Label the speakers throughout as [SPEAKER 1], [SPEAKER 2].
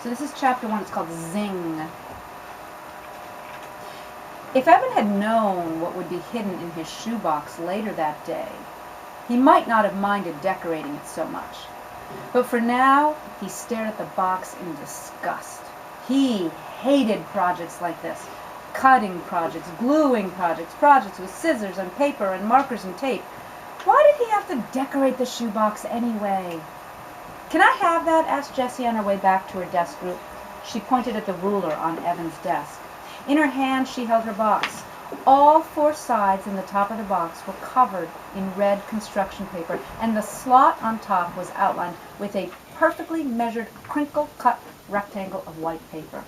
[SPEAKER 1] So this is chapter 1. It's called Zing. If Evan had known what would be hidden in his shoebox later that day, he might not have minded decorating it so much. But for now, he stared at the box in disgust. He hated projects like this. Cutting projects, gluing projects, projects with scissors and paper and markers and tape. Why did he have to decorate the shoebox anyway? "Can I have that?" asked Jessie on her way back to her desk group. She pointed at the ruler on Evan's desk. In her hand, she held her box. All 4 sides and the top of the box were covered in red construction paper, and the slot on top was outlined with a perfectly measured, crinkle-cut rectangle of white paper.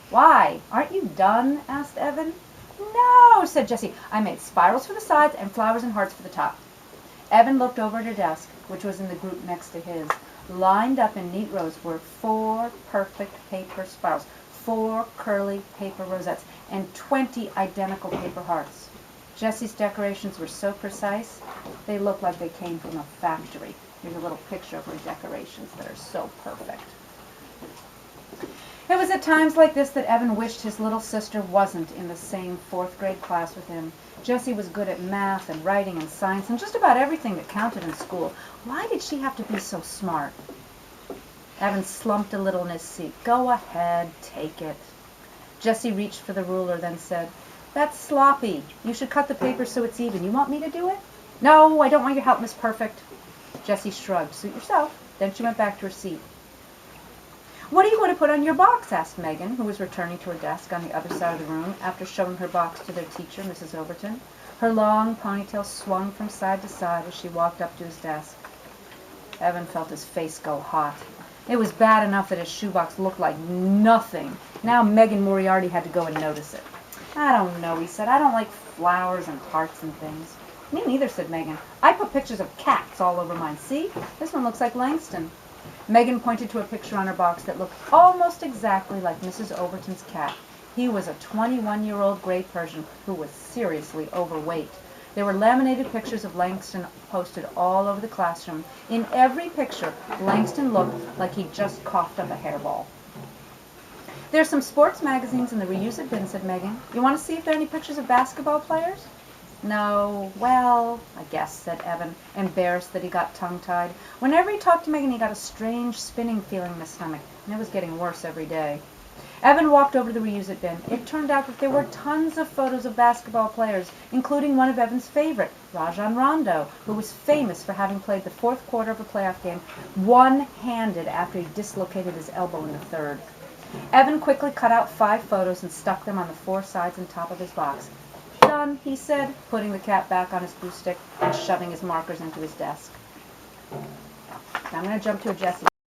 [SPEAKER 1] "Why, aren't you done?" asked Evan. "No," said Jessie. "I made spirals for the sides and flowers and hearts for the top." Evan looked over at her desk, which was in the group next to his. Lined up in neat rows were 4 perfect paper spirals, 4 curly paper rosettes, and 20 identical paper hearts. Jessie's decorations were so precise, they looked like they came from a factory. Here's a little picture of her decorations that are so perfect. It was at times like this that Evan wished his little sister wasn't in the same 4th grade class with him. Jessie was good at math and writing and science and just about everything that counted in school. Why did she have to be so smart? Evan slumped a little in his seat. "Go ahead, take it." Jessie reached for the ruler, then said, "That's sloppy. You should cut the paper so it's even. You want me to do it?" "No, I don't want your help, Miss Perfect." Jessie shrugged. "Suit yourself." Then she went back to her seat. "What are you going to put on your box?" asked Megan, who was returning to her desk on the other side of the room after showing her box to their teacher, Mrs. Overton. Her long ponytail swung from side to side as she walked up to his desk. Evan felt his face go hot. It was bad enough that his shoebox looked like nothing. Now Megan Moriarty had to go and notice it. "I don't know," he said. "I don't like flowers and hearts and things." "Me neither," said Megan. "I put pictures of cats all over mine. See? This one looks like Langston." Megan pointed to a picture on her box that looked almost exactly like Mrs. Overton's cat. He was a 21-year-old gray Persian who was seriously overweight. There were laminated pictures of Langston posted all over the classroom. In every picture, Langston looked like he'd just coughed up a hairball. "There's some sports magazines in the reuse it bin," said Megan. "You want to see if there are any pictures of basketball players?" "No, well, I guess," said Evan, embarrassed that he got tongue-tied. Whenever he talked to Megan, he got a strange spinning feeling in his stomach, and it was getting worse every day. Evan walked over to the reuse it bin. It turned out that there were tons of photos of basketball players, including one of Evan's favorite, Rajon Rondo, who was famous for having played the 4th quarter of a playoff game one-handed after he dislocated his elbow in the 3rd. Evan quickly cut out 5 photos and stuck them on the 4 sides and top of his box. "Done," he said, putting the cap back on his glue stick and shoving his markers into his desk. Now I'm going to jump to a Jessie.